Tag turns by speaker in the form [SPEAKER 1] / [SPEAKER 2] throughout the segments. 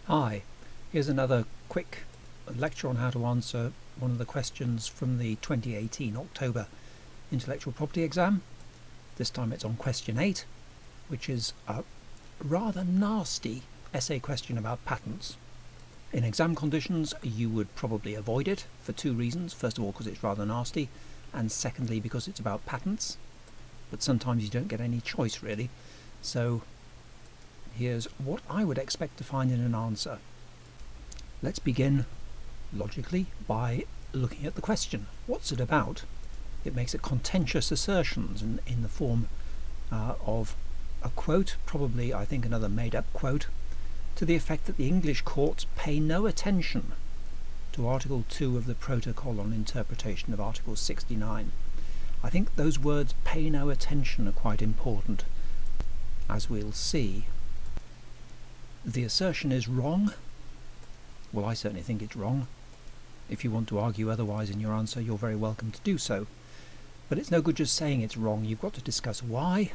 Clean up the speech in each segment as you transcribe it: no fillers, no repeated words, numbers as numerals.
[SPEAKER 1] Hi, here's another quick lecture on how to answer one of the questions from the 2018 October intellectual property exam. This time it's on question 8, which is a rather nasty essay question about patents. In exam conditions you would probably avoid it for two reasons. First of all, because it's rather nasty, and secondly because it's about patents. But sometimes you don't get any choice really. So here's what I would expect to find in an answer. Let's begin logically by looking at the question. What's it about? It makes it contentious assertions in the form of a quote, probably I think another made-up quote, to the effect that the English courts pay no attention to Article 2 of the Protocol on Interpretation of Article 69. I think those words "pay no attention" are quite important, as we'll see. The assertion is wrong. Well, I certainly think it's wrong. If you want to argue otherwise in your answer, you're very welcome to do so. But it's no good just saying it's wrong. You've got to discuss why.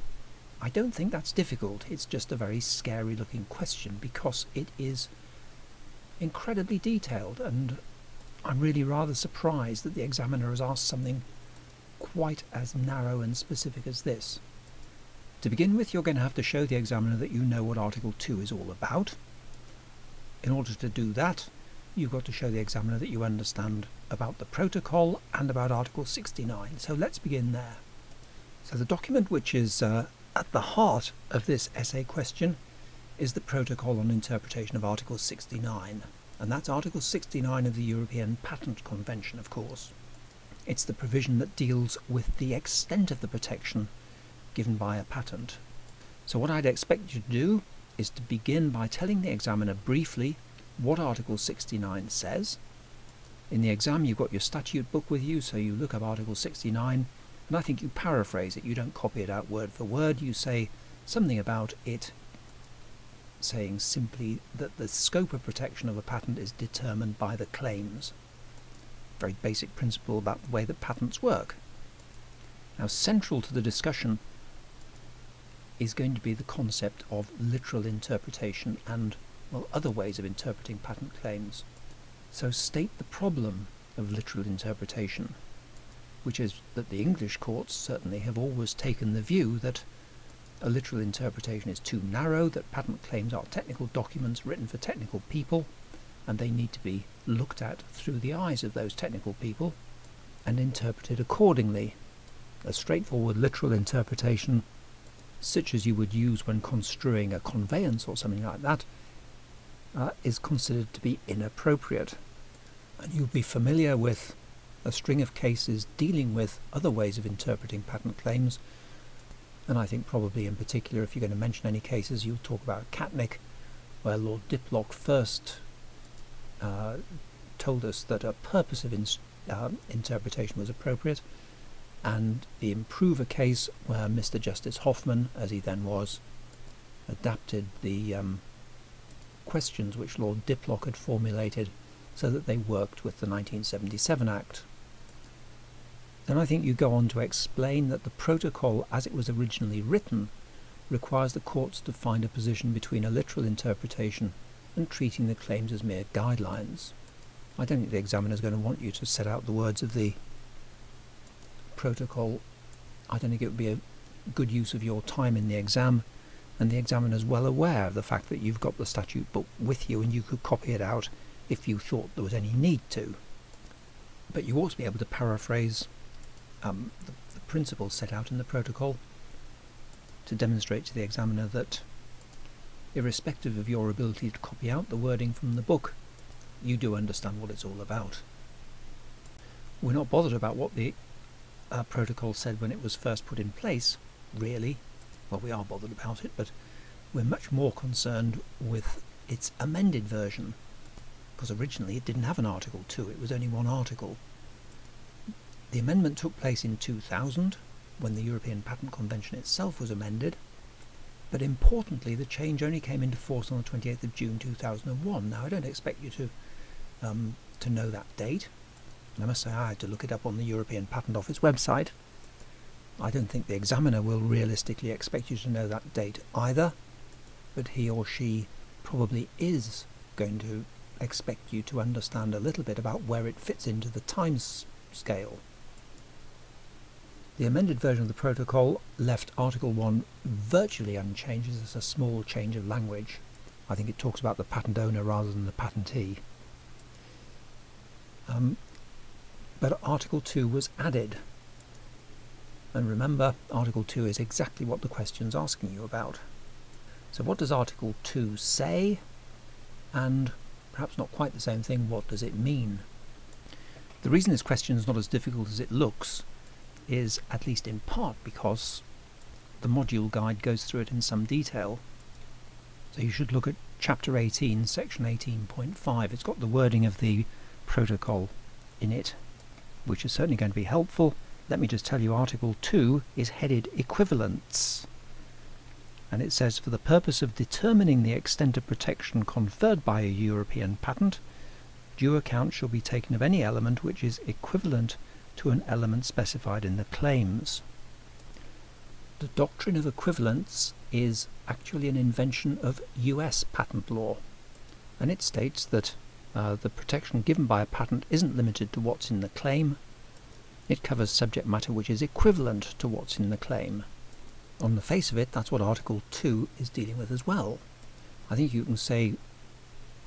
[SPEAKER 1] I don't think that's difficult. It's just a very scary looking question because it is incredibly detailed, and I'm really rather surprised that the examiner has asked something quite as narrow and specific as this. To begin with, you're going to have to show the examiner that you know what Article 2 is all about. In order to do that, you've got to show the examiner that you understand about the protocol and about Article 69. So let's begin there. So the document which is at the heart of this essay question is the Protocol on Interpretation of Article 69. And that's Article 69 of the European Patent Convention, of course. It's the provision that deals with the extent of the protection given by a patent. So what I'd expect you to do is to begin by telling the examiner briefly what Article 69 says. In the exam you've got your statute book with you, so you look up Article 69, and I think you paraphrase it. You don't copy it out word for word. You say something about it saying simply that the scope of protection of a patent is determined by the claims. Very basic principle about the way that patents work. Now, central to the discussion is going to be the concept of literal interpretation and, well, other ways of interpreting patent claims. So state the problem of literal interpretation, which is that the English courts certainly have always taken the view that a literal interpretation is too narrow, that patent claims are technical documents written for technical people, and they need to be looked at through the eyes of those technical people and interpreted accordingly. A straightforward literal interpretation, such as you would use when construing a conveyance or something like that, is considered to be inappropriate. And you'll be familiar with a string of cases dealing with other ways of interpreting patent claims, and I think probably in particular, if you're going to mention any cases, you'll talk about Catnick, where Lord Diplock first told us that a purpose of interpretation was appropriate, and the Improver case where Mr. Justice Hoffman, as he then was, adapted the questions which Lord Diplock had formulated so that they worked with the 1977 Act. Then I think you go on to explain that the protocol as it was originally written requires the courts to find a position between a literal interpretation and treating the claims as mere guidelines. I don't think the examiner is going to want you to set out the words of the protocol. I don't think it would be a good use of your time in the exam, and the examiner is well aware of the fact that you've got the statute book with you and you could copy it out if you thought there was any need to. But you ought to be able to paraphrase the principles set out in the protocol to demonstrate to the examiner that, irrespective of your ability to copy out the wording from the book, you do understand what it's all about. We're not bothered about what the protocol said when it was first put in place, really. Well, we are bothered about it, but we're much more concerned with its amended version, because originally it didn't have an Article 2, it was only one article. The amendment took place in 2000, when the European Patent Convention itself was amended, but importantly the change only came into force on the 28th of June 2001. Now, I don't expect you to know that date. I must say I had to look it up on the European Patent Office website. I don't think the examiner will realistically expect you to know that date either, but he or she probably is going to expect you to understand a little bit about where it fits into the time scale. The amended version of the protocol left Article 1 virtually unchanged. There's a small change of language. I think it talks about the patent owner rather than the patentee. But Article 2 was added. And remember, Article 2 is exactly what the question's asking you about. So what does Article 2 say? And perhaps not quite the same thing, what does it mean? The reason this question is not as difficult as it looks is, at least in part, because the module guide goes through it in some detail. So you should look at Chapter 18, Section 18.5. It's got the wording of the protocol in it, which is certainly going to be helpful. Let me just tell you, Article 2 is headed Equivalence. And it says, for the purpose of determining the extent of protection conferred by a European patent, due account shall be taken of any element which is equivalent to an element specified in the claims. The doctrine of equivalence is actually an invention of US patent law, and it states that the protection given by a patent isn't limited to what's in the claim. It covers subject matter which is equivalent to what's in the claim. On the face of it, that's what Article 2 is dealing with as well. I think you can say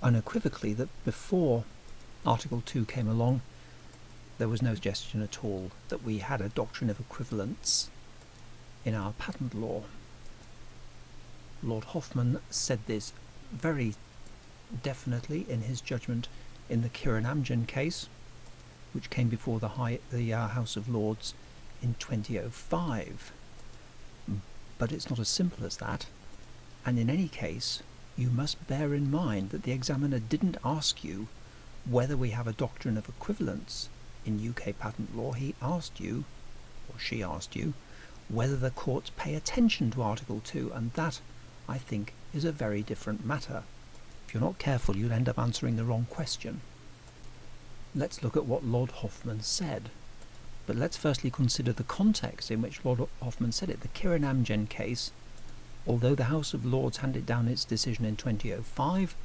[SPEAKER 1] unequivocally that before Article 2 came along, there was no suggestion at all that we had a doctrine of equivalence in our patent law. Lord Hoffman said this very definitely in his judgment in the Kiran Amgen case, which came before the House of Lords in 2005. But it's not as simple as that, and in any case you must bear in mind that the examiner didn't ask you whether we have a doctrine of equivalence in UK patent law. He asked you, or she asked you, whether the courts pay attention to Article 2, and that, I think, is a very different matter. If you're not careful, you'll end up answering the wrong question. Let's look at what Lord Hoffman said. But let's firstly consider the context in which Lord Hoffman said it. The Kiran Amgen case, although the House of Lords handed down its decision in 2005,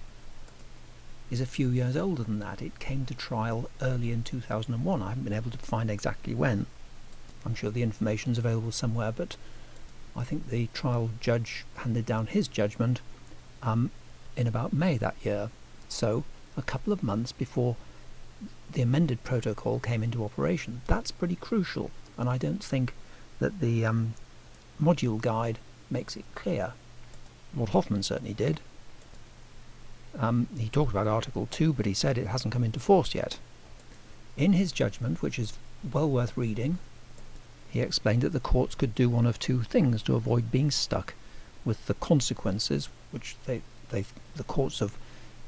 [SPEAKER 1] is a few years older than that. It came to trial early in 2001. I haven't been able to find exactly when. I'm sure the information's available somewhere, but I think the trial judge handed down his judgment in about May that year. So a couple of months before the amended protocol came into operation. That's pretty crucial, and I don't think that the module guide makes it clear. Lord Hoffman certainly did. He talked about Article 2, but he said it hasn't come into force yet. In his judgment, which is well worth reading, he explained that the courts could do one of two things to avoid being stuck with the consequences, which the courts have,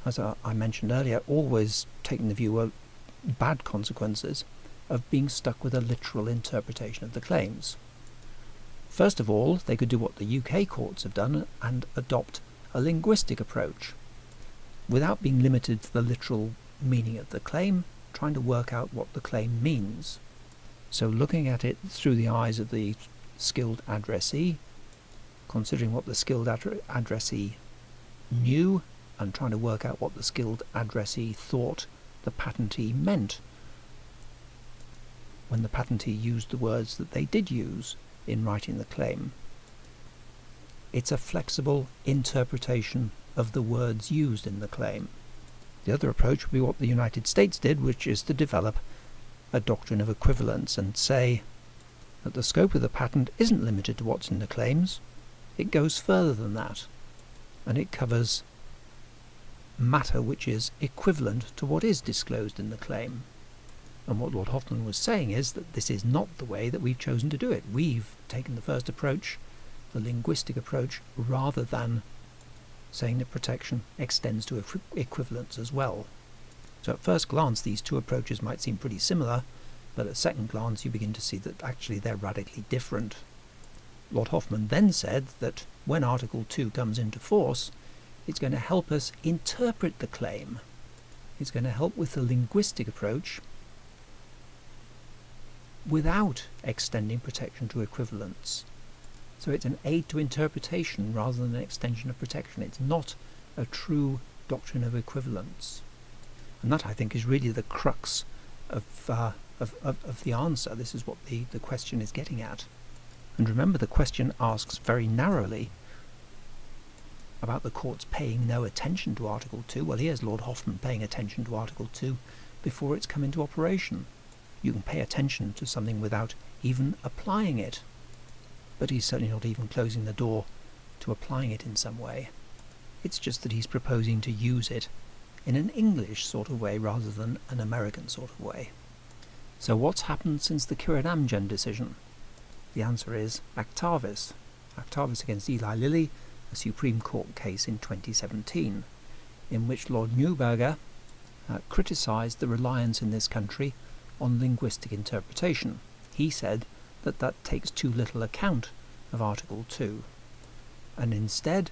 [SPEAKER 1] as I mentioned earlier, always taken the view of bad consequences of being stuck with a literal interpretation of the claims. First of all, they could do what the UK courts have done and adopt a linguistic approach, without being limited to the literal meaning of the claim, trying to work out what the claim means. So looking at it through the eyes of the skilled addressee, considering what the skilled addressee knew, and trying to work out what the skilled addressee thought the patentee meant when the patentee used the words that they did use in writing the claim. It's a flexible interpretation of the words used in the claim. The other approach would be what the United States did, which is to develop a doctrine of equivalence and say that the scope of the patent isn't limited to what's in the claims. It goes further than that, and it covers matter which is equivalent to what is disclosed in the claim. And what Lord Hoffman was saying is that this is not the way that we've chosen to do it. We've taken the first approach, the linguistic approach, rather than saying that protection extends to equivalence as well. So at first glance these two approaches might seem pretty similar, but at second glance you begin to see that actually they're radically different. Lord Hoffman then said that when Article 2 comes into force, it's going to help us interpret the claim. It's going to help with the linguistic approach without extending protection to equivalence. So it's an aid to interpretation rather than an extension of protection. It's not a true doctrine of equivalence. And that, I think, is really the crux of the answer. This is what the question is getting at. And remember, the question asks very narrowly about the courts paying no attention to Article 2. Well, here's Lord Hoffman paying attention to Article 2 before it's come into operation. You can pay attention to something without even applying it. But he's certainly not even closing the door to applying it in some way. It's just that he's proposing to use it in an English sort of way rather than an American sort of way. So what's happened since the Kirin Amgen decision? The answer is Actavis. Actavis against Eli Lilly, a Supreme Court case in 2017, in which Lord Neuberger criticised the reliance in this country on linguistic interpretation. He said that that takes too little account of Article 2. And instead,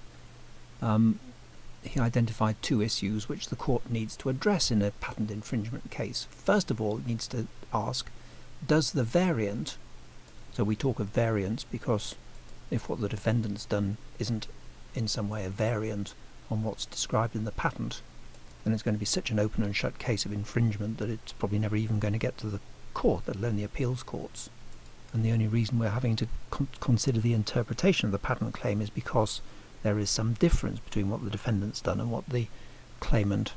[SPEAKER 1] he identified two issues which the court needs to address in a patent infringement case. First of all, it needs to ask, does the variant, so we talk of variants because if what the defendant's done isn't in some way a variant on what's described in the patent, then it's going to be such an open and shut case of infringement that it's probably never even going to get to the court, let alone the appeals courts. And the only reason we're having to consider the interpretation of the patent claim is because there is some difference between what the defendant's done and what the claimant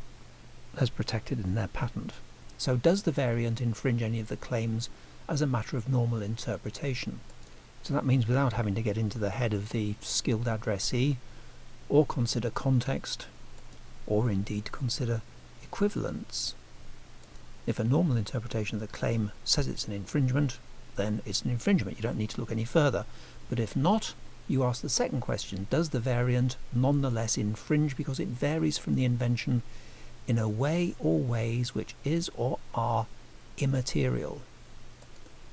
[SPEAKER 1] has protected in their patent. So does the variant infringe any of the claims as a matter of normal interpretation? So that means without having to get into the head of the skilled addressee, or consider context, or indeed consider equivalence. If a normal interpretation of the claim says it's an infringement, then it's an infringement. You don't need to look any further. But if not, you ask the second question, does the variant nonetheless infringe because it varies from the invention in a way or ways which is or are immaterial?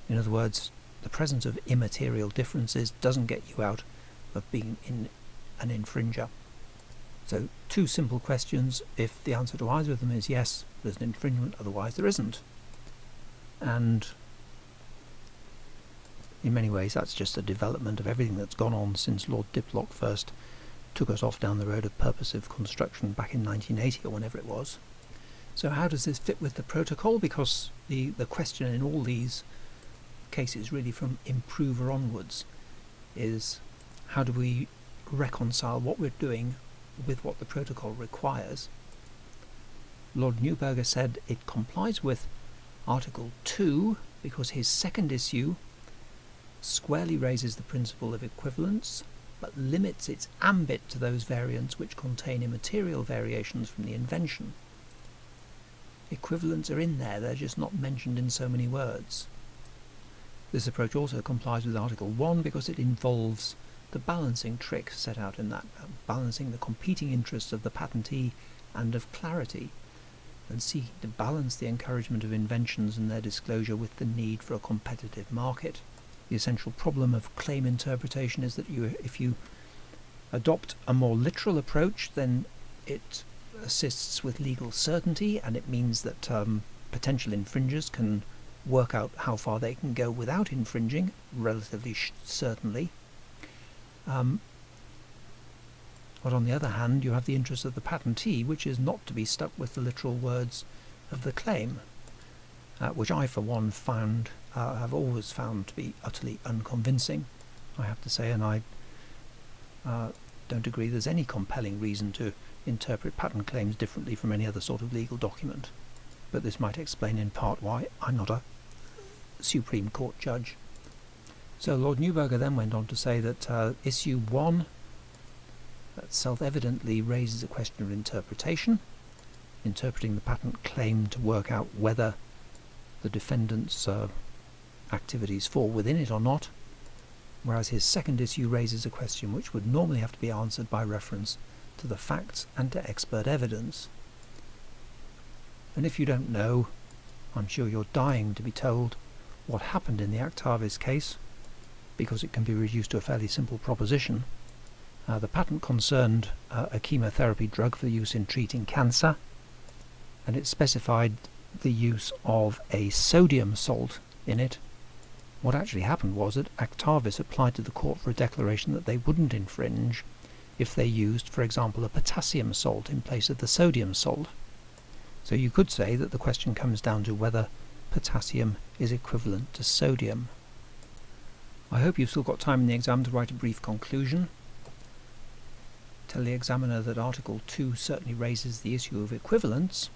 [SPEAKER 1] In other words, the presence of immaterial differences doesn't get you out of being an infringer. So two simple questions. If the answer to either of them is yes, there's an infringement, otherwise there isn't. And in many ways that's just a development of everything that's gone on since Lord Diplock first took us off down the road of purposive construction back in 1980 or whenever it was. So how does this fit with the protocol? Because the question in all these cases, really from Improver onwards, is how do we reconcile what we're doing with what the protocol requires? Lord Neuberger said it complies with Article 2 because his second issue squarely raises the principle of equivalence but limits its ambit to those variants which contain immaterial variations from the invention. Equivalents are in there, they're just not mentioned in so many words. This approach also complies with Article 1 because it involves the balancing trick set out in that, balancing the competing interests of the patentee and of clarity, and seeking to balance the encouragement of inventions and their disclosure with the need for a competitive market. The essential problem of claim interpretation is that if you adopt a more literal approach, then it assists with legal certainty, and it means that potential infringers can work out how far they can go without infringing, relatively certainly. But on the other hand, you have the interest of the patentee, which is not to be stuck with the literal words of the claim, which I, for one, have always found to be utterly unconvincing, I have to say, and I don't agree there's any compelling reason to interpret patent claims differently from any other sort of legal document. But this might explain in part why I'm not a Supreme Court judge. So Lord Neuberger then went on to say that issue 1 self-evidently raises a question of interpretation, interpreting the patent claim to work out whether the defendant's activities fall within it or not, whereas his second issue raises a question which would normally have to be answered by reference to the facts and to expert evidence. And if you don't know, I'm sure you're dying to be told what happened in the Actavis case, because it can be reduced to a fairly simple proposition. The patent concerned a chemotherapy drug for use in treating cancer, and it specified the use of a sodium salt in it. What actually happened was that Actavis applied to the court for a declaration that they wouldn't infringe if they used, for example, a potassium salt in place of the sodium salt. So you could say that the question comes down to whether potassium is equivalent to sodium. I hope you've still got time in the exam to write a brief conclusion. Tell the examiner that Article 2 certainly raises the issue of equivalence,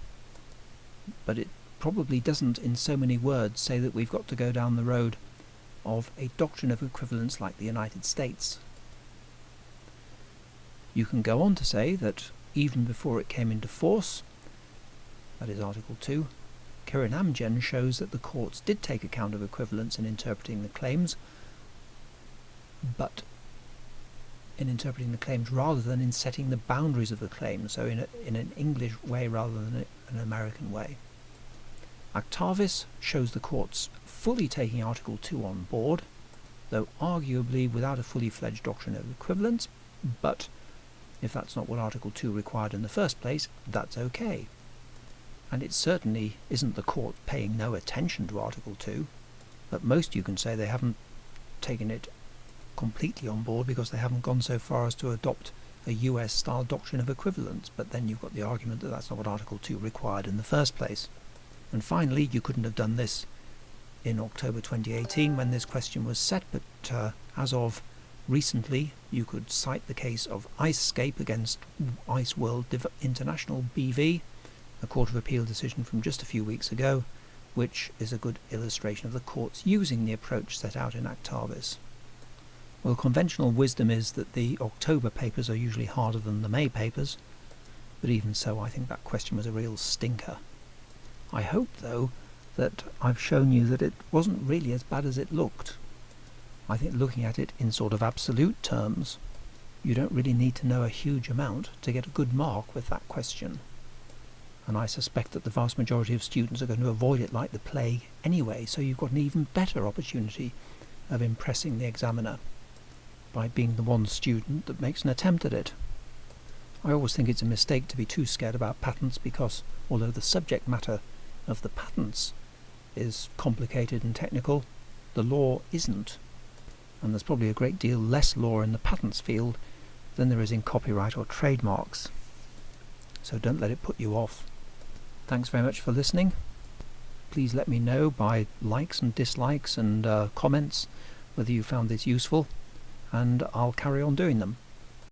[SPEAKER 1] but it probably doesn't in so many words say that we've got to go down the road of a doctrine of equivalence like the United States. You can go on to say that even before it came into force, that is Article 2, Kirin Amgen shows that the courts did take account of equivalence in interpreting the claims, but in interpreting the claims rather than in setting the boundaries of the claims, so in an English way rather than an American way. Actavis shows the courts fully taking Article 2 on board, though arguably without a fully fledged doctrine of equivalence, but if that's not what Article 2 required in the first place, that's okay. And it certainly isn't the court paying no attention to Article 2. At most you can say they haven't taken it completely on board because they haven't gone so far as to adopt a US-style doctrine of equivalence, but then you've got the argument that that's not what Article 2 required in the first place. And finally, you couldn't have done this in October 2018 when this question was set, but as of recently, you could cite the case of IceScape against Ice World International BV, a Court of Appeal decision from just a few weeks ago, which is a good illustration of the courts using the approach set out in Actavis. Well, conventional wisdom is that the October papers are usually harder than the May papers, but even so I think that question was a real stinker. I hope, though, that I've shown you that it wasn't really as bad as it looked. I think looking at it in sort of absolute terms, you don't really need to know a huge amount to get a good mark with that question. And I suspect that the vast majority of students are going to avoid it like the plague anyway, so you've got an even better opportunity of impressing the examiner by being the one student that makes an attempt at it. I always think it's a mistake to be too scared about patents because, although the subject matter of the patents is complicated and technical, the law isn't. And there's probably a great deal less law in the patents field than there is in copyright or trademarks. So don't let it put you off. Thanks very much for listening. Please let me know by likes and dislikes and comments whether you found this useful, and I'll carry on doing them.